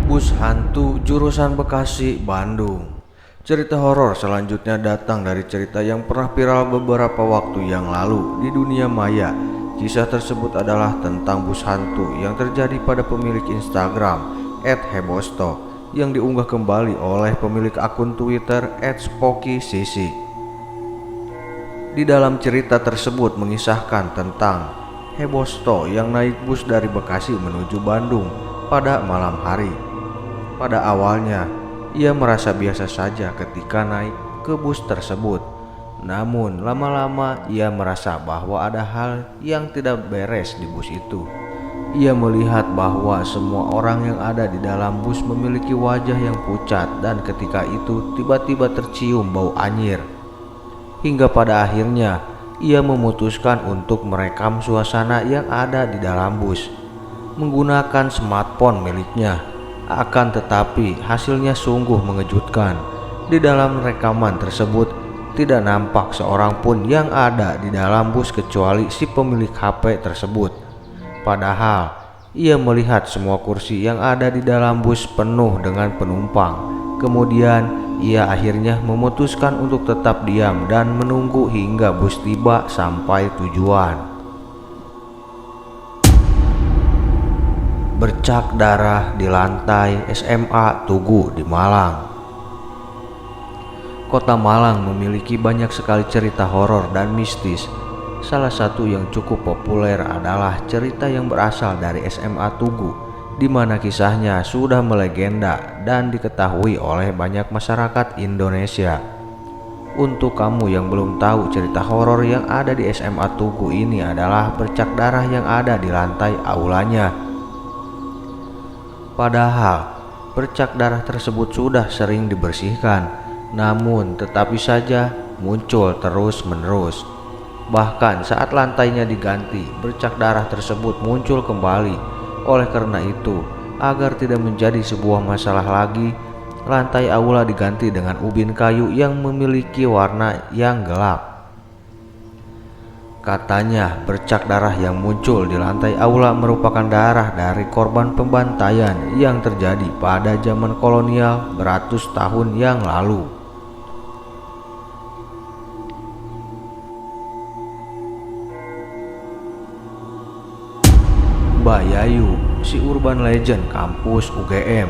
Bus hantu jurusan Bekasi, Bandung. Cerita horor selanjutnya datang dari cerita yang pernah viral beberapa waktu yang lalu di dunia maya. Kisah tersebut adalah tentang bus hantu yang terjadi pada pemilik Instagram @hebosto yang diunggah kembali oleh pemilik akun Twitter @spokysisi. Di dalam cerita tersebut mengisahkan tentang Hebosto yang naik bus dari Bekasi menuju Bandung pada malam hari. Pada awalnya, ia merasa biasa saja ketika naik ke bus tersebut. Namun, lama-lama ia merasa bahwa ada hal yang tidak beres di bus itu. Ia melihat bahwa semua orang yang ada di dalam bus memiliki wajah yang pucat dan ketika itu tiba-tiba tercium bau anyir. Hingga pada akhirnya, ia memutuskan untuk merekam suasana yang ada di dalam bus menggunakan smartphone miliknya. Akan tetapi hasilnya sungguh mengejutkan. Di dalam rekaman tersebut tidak nampak seorang pun yang ada di dalam bus kecuali si pemilik HP tersebut. Padahal ia melihat semua kursi yang ada di dalam bus penuh dengan penumpang. Kemudian ia akhirnya memutuskan untuk tetap diam dan menunggu hingga bus tiba sampai tujuan. Bercak darah di lantai SMA Tugu di Malang. Kota Malang memiliki banyak sekali cerita horor dan mistis. Salah satu yang cukup populer adalah cerita yang berasal dari SMA Tugu, di mana kisahnya sudah melegenda dan diketahui oleh banyak masyarakat Indonesia. Untuk kamu yang belum tahu, cerita horor yang ada di SMA Tugu ini adalah bercak darah yang ada di lantai aulanya. Padahal bercak darah tersebut sudah sering dibersihkan, namun tetapi saja muncul terus-menerus. Bahkan saat lantainya diganti, bercak darah tersebut muncul kembali. Oleh karena itu, agar tidak menjadi sebuah masalah lagi, lantai aula diganti dengan ubin kayu yang memiliki warna yang gelap. Katanya bercak darah yang muncul di lantai aula merupakan darah dari korban pembantaian yang terjadi pada zaman kolonial beratus tahun yang lalu. Mbak Yayu, si urban legend kampus UGM.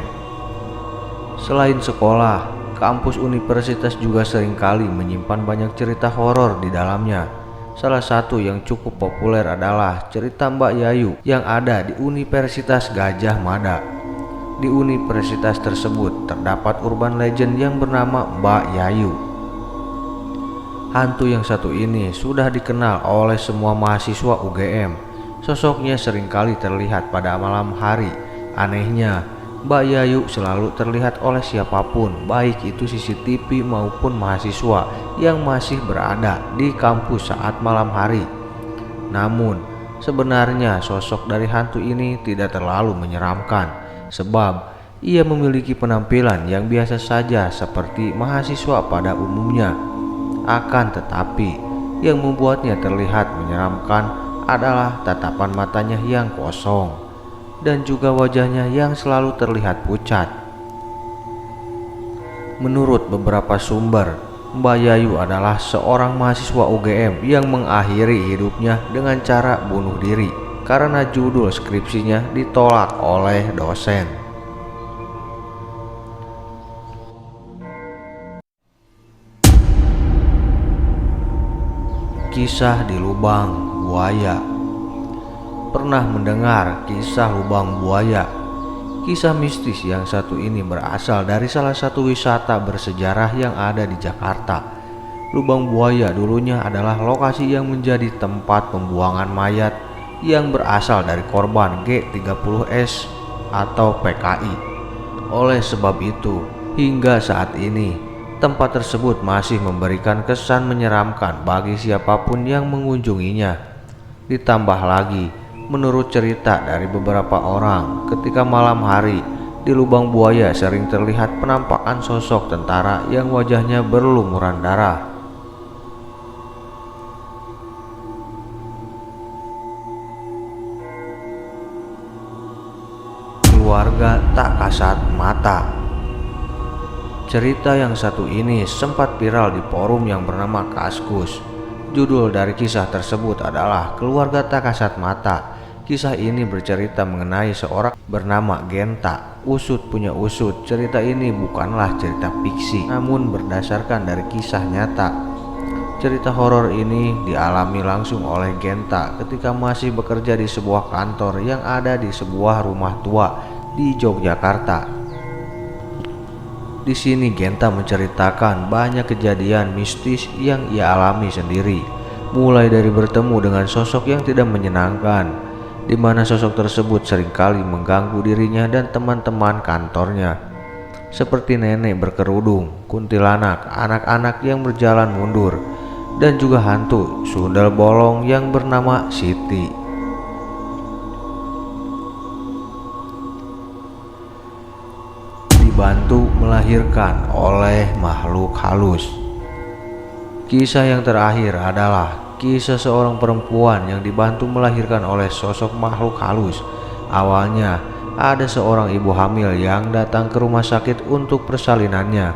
Selain sekolah, kampus universitas juga seringkali menyimpan banyak cerita horor di dalamnya. Salah satu yang cukup populer adalah cerita Mbak Yayu yang ada di Universitas Gajah Mada. Di universitas tersebut terdapat urban legend yang bernama Mbak Yayu. Hantu yang satu ini sudah dikenal oleh semua mahasiswa UGM. Sosoknya seringkali terlihat pada malam hari. Anehnya, Mbak Yayu selalu terlihat oleh siapapun, baik itu CCTV maupun mahasiswa yang masih berada di kampus saat malam hari. Namun, sebenarnya sosok dari hantu ini tidak terlalu menyeramkan, sebab ia memiliki penampilan yang biasa saja seperti mahasiswa pada umumnya. Akan tetapi, yang membuatnya terlihat menyeramkan adalah tatapan matanya yang kosong dan juga wajahnya yang selalu terlihat pucat. Menurut beberapa sumber, Mbak Yayu adalah seorang mahasiswa UGM yang mengakhiri hidupnya dengan cara bunuh diri karena judul skripsinya ditolak oleh dosen. Kisah di lubang buaya. Pernah mendengar kisah lubang buaya? Kisah mistis yang satu ini berasal dari salah satu wisata bersejarah yang ada di Jakarta. Lubang buaya dulunya adalah lokasi yang menjadi tempat pembuangan mayat yang berasal dari korban G30S atau PKI. Oleh sebab itu, hingga saat ini, tempat tersebut masih memberikan kesan menyeramkan bagi siapapun yang mengunjunginya. Ditambah lagi, menurut cerita dari beberapa orang, ketika malam hari di lubang buaya sering terlihat penampakan sosok tentara yang wajahnya berlumuran darah. Keluarga tak kasat mata. Cerita yang satu ini sempat viral di forum yang bernama Kaskus. Judul dari kisah tersebut adalah Keluarga Tak Kasat Mata. Kisah ini bercerita mengenai seorang bernama Genta. Usut punya usut, cerita ini bukanlah cerita fiksi, namun berdasarkan dari kisah nyata. Cerita horor ini dialami langsung oleh Genta ketika masih bekerja di sebuah kantor yang ada di sebuah rumah tua di Yogyakarta. Di sini Genta menceritakan banyak kejadian mistis yang ia alami sendiri, mulai dari bertemu dengan sosok yang tidak menyenangkan, di mana sosok tersebut seringkali mengganggu dirinya dan teman-teman kantornya, seperti nenek berkerudung, kuntilanak, anak-anak yang berjalan mundur, dan juga hantu sundel bolong yang bernama Siti. Dibantu melahirkan oleh makhluk halus. Kisah yang terakhir adalah kisah seorang perempuan yang dibantu melahirkan oleh sosok makhluk halus. Awalnya ada seorang ibu hamil yang datang ke rumah sakit untuk persalinannya.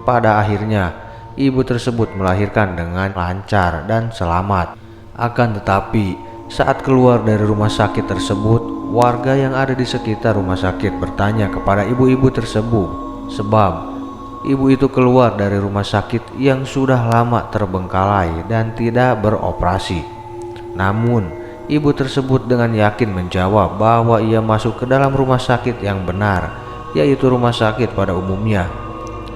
Pada akhirnya ibu tersebut melahirkan dengan lancar dan selamat. Akan tetapi saat keluar dari rumah sakit tersebut, warga yang ada di sekitar rumah sakit bertanya kepada ibu-ibu tersebut, sebab ibu itu keluar dari rumah sakit yang sudah lama terbengkalai dan tidak beroperasi. Namun, ibu tersebut dengan yakin menjawab bahwa ia masuk ke dalam rumah sakit yang benar, yaitu rumah sakit pada umumnya.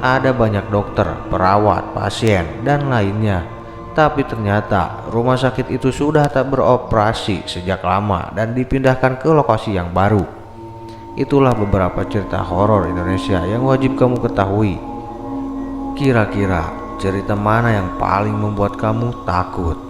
Ada banyak dokter, perawat, pasien, dan lainnya. Tapi ternyata rumah sakit itu sudah tak beroperasi sejak lama dan dipindahkan ke lokasi yang baru. Itulah beberapa cerita horor Indonesia yang wajib kamu ketahui. Kira-kira cerita mana yang paling membuat kamu takut?